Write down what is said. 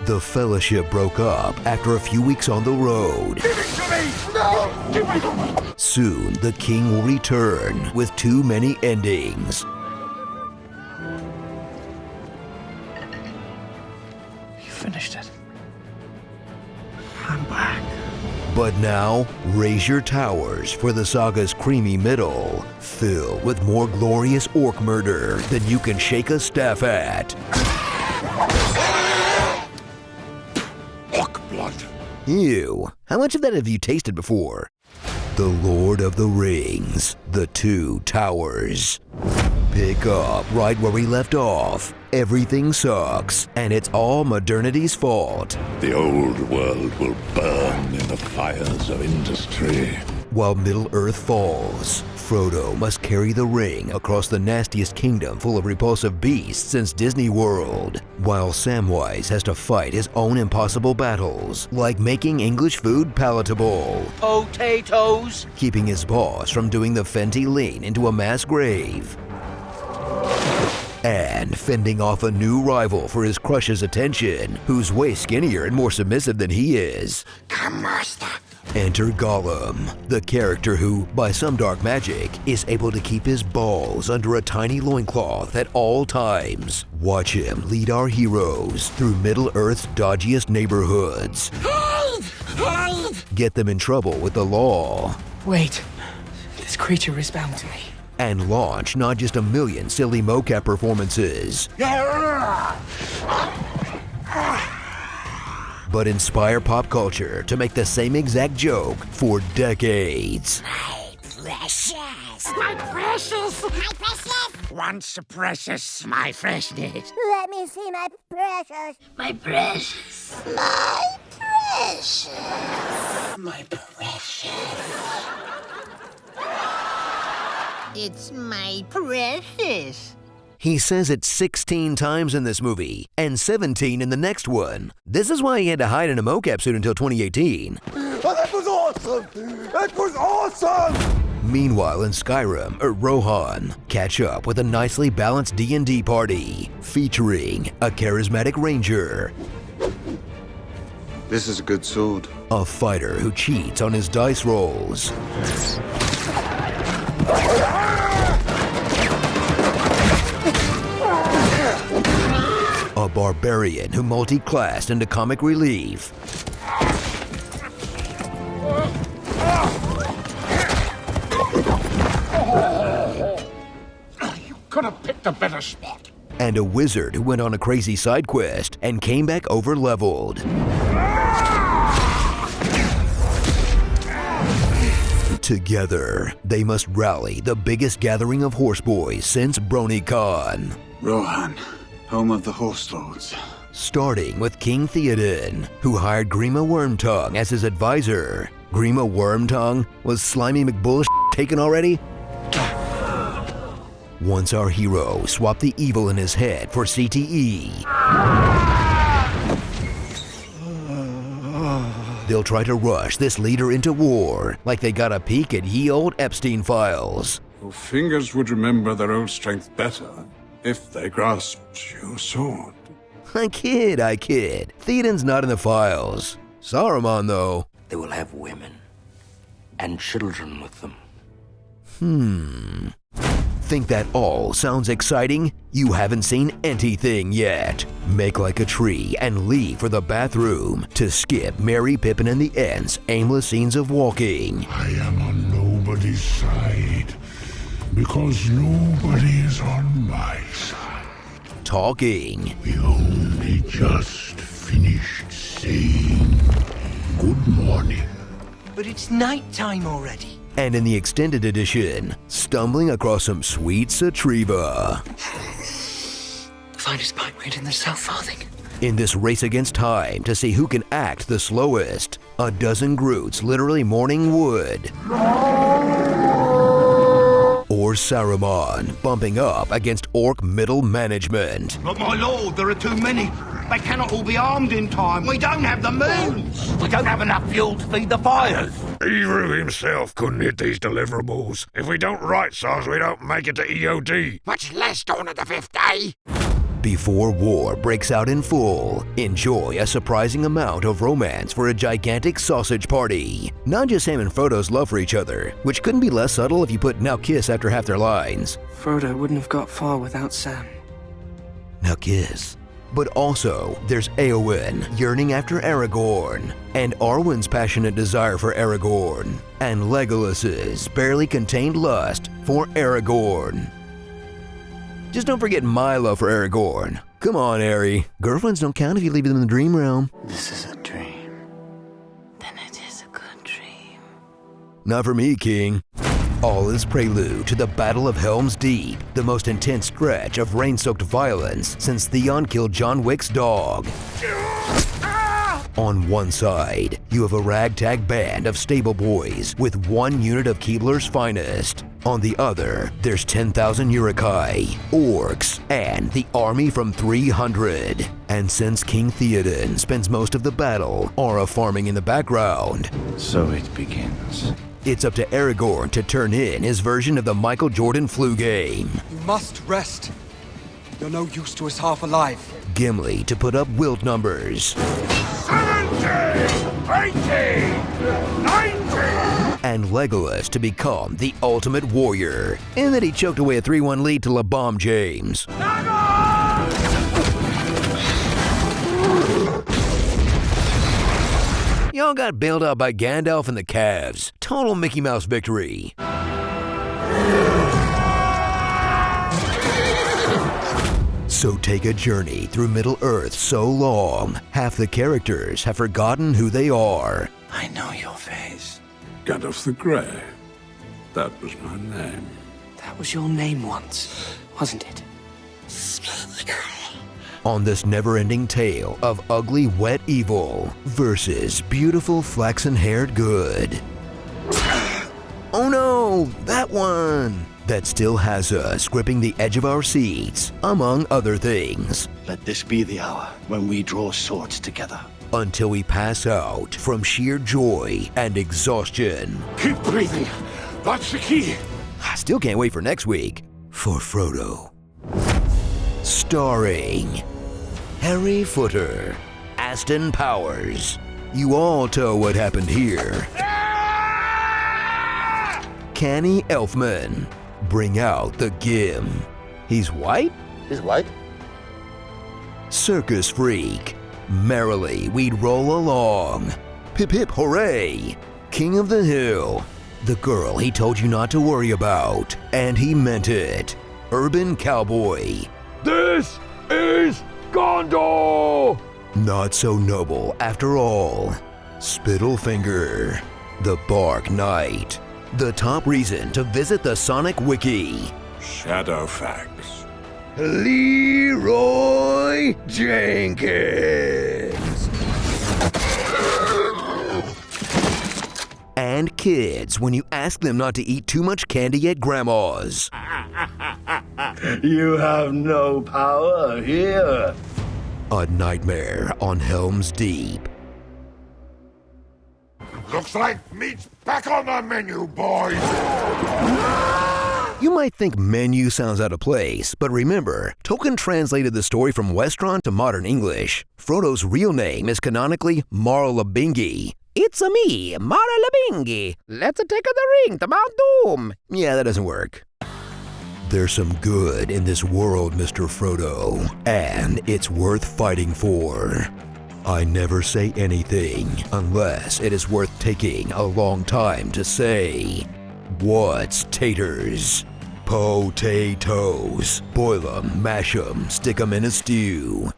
The Fellowship broke up after a few weeks on the road. Give it to me! No! Give it! Soon, the king will return with too many endings. You finished it. I'm back. But now, raise your towers for the saga's creamy middle, filled with more glorious orc murder than you can shake a staff at. Orc blood. Ew, how much of that have you tasted before? The Lord of the Rings, The Two Towers. Pick up right where we left off. Everything sucks, and it's all modernity's fault. The old world will burn in the fires of industry. While Middle-earth falls, Frodo must carry the ring across the nastiest kingdom full of repulsive beasts since Disney World, while Samwise has to fight his own impossible battles, like making English food palatable, Potatoes! keeping his boss from doing the Fenty lean into a mass grave, and fending off a new rival for his crush's attention, who's way skinnier and more submissive than he is. Come, master. Enter Gollum, the character who, by some dark magic, is able to keep his balls under a tiny loincloth at all times. Watch him lead our heroes through Middle-earth's dodgiest neighborhoods. Help! Help! Get them in trouble with the law. Wait. This creature is bound to me. And launch not just a million silly mocap performances, but inspire pop culture to make the same exact joke for decades. My precious! My precious! My precious! Once a precious, my freshness. Let me see my precious. My precious. My precious. My precious. It's my precious. He says it 16 times in this movie, and 17 in the next one. This is why he had to hide in a mocap suit until 2018. Oh, that was awesome! That was awesome! Meanwhile, in Skyrim, Rohan, catch up with a nicely balanced D&D party, featuring a charismatic ranger, This is a good sword. a fighter who cheats on his dice rolls, a barbarian who multi-classed into comic relief, You could have picked a better spot. and a wizard who went on a crazy side quest and came back over-leveled. Together, they must rally the biggest gathering of horseboys since BronyCon. Rohan, home of the Horse Lords. Starting with King Theoden, who hired Grima Wormtongue as his advisor. Grima Wormtongue? Was Slimy McBull taken already? Once our hero swapped the evil in his head for CTE, they'll try to rush this leader into war like they got a peek at ye old Epstein files. Your fingers would remember their old strength better if they grasped your sword. I kid. Theoden's not in the files. Saruman, though. They will have women and children with them. Think that all sounds exciting? You haven't seen anything yet. Make like a tree and leave for the bathroom to skip Merry, Pippin, and the Ents' aimless scenes of walking. I am on nobody's side because nobody is on my side. Talking. We only just finished saying good morning. But it's nighttime already. And in the extended edition, stumbling across some sweet Satriva. The finest pint in the South Farthing. In this race against time to see who can act the slowest, a dozen Groots literally mourning wood. Or Saruman bumping up against orc middle management. But my lord, there are too many. They cannot all be armed in time. We don't have the means. We don't have enough fuel to feed the fires. Even himself couldn't hit these deliverables. If we don't right size, we don't make it to EOD. Much less Dawn of the Fifth Day. Before war breaks out in full, enjoy a surprising amount of romance for a gigantic sausage party. Not just Sam and Frodo's love for each other, which couldn't be less subtle if you put "now kiss" after half their lines. Frodo wouldn't have got far without Sam. Now kiss. But also, there's Eowyn yearning after Aragorn, and Arwen's passionate desire for Aragorn, and Legolas's barely contained lust for Aragorn. Just don't forget my love for Aragorn. Come on, Ari. Girlfriends don't count if you leave them in the dream realm. This is a dream. Then it is a good dream. Not for me, King. All is prelude to the Battle of Helm's Deep, the most intense stretch of rain-soaked violence since Theon killed John Wick's dog. On one side, you have a ragtag band of stable boys with one unit of Keebler's finest. On the other, there's 10,000 Uruk-hai, orcs, and the army from 300. And since King Theoden spends most of the battle aura farming in the background, So it begins. it's up to Aragorn to turn in his version of the Michael Jordan flu game. You must rest. You're no use to us half alive. Gimli to put up wilt numbers. 70, 80, 90. And Legolas to become the ultimate warrior, and that he choked away a 3-1 lead to LeBron James. Y'all got bailed out by Gandalf and the Cavs. Total Mickey Mouse victory. So take a journey through Middle-earth so long, half the characters have forgotten who they are. I know your face. Gandalf the Grey. That was my name. That was your name once, wasn't it? On this never-ending tale of ugly, wet evil versus beautiful, flaxen-haired good. Oh no, that one! That still has us gripping the edge of our seats, among other things. Let this be the hour when we draw swords together. Until we pass out from sheer joy and exhaustion. Keep breathing. That's the key. I still can't wait for next week for Frodo. Starring Harry Footer, Aston Powers. You all know what happened here. Canny Elfman. Bring out the Gim. He's white? He's white? Circus Freak. Merrily we'd roll along. Hip hip hooray. King of the Hill. The girl he told you not to worry about. And he meant it. Urban Cowboy. This is Gondor. Not so noble after all. Spittlefinger. The Bark Knight. The top reason to visit the Sonic Wiki. Shadowfax. Leroy Jenkins. And kids when you ask them not to eat too much candy at Grandma's. You have no power here. A Nightmare on Helm's Deep. Looks like meat's back on the menu, boys. You might think menu sounds out of place, but remember, Tolkien translated the story from Westron to modern English. Frodo's real name is canonically Marlabingi. It's a me, Marlabingi. Let's take the ring to Mount Doom. Yeah, that doesn't work. There's some good in this world, Mr. Frodo, and it's worth fighting for. I never say anything unless it is worth taking a long time to say. What's taters? Potatoes. Boil 'em, mash 'em, stick 'em in a stew.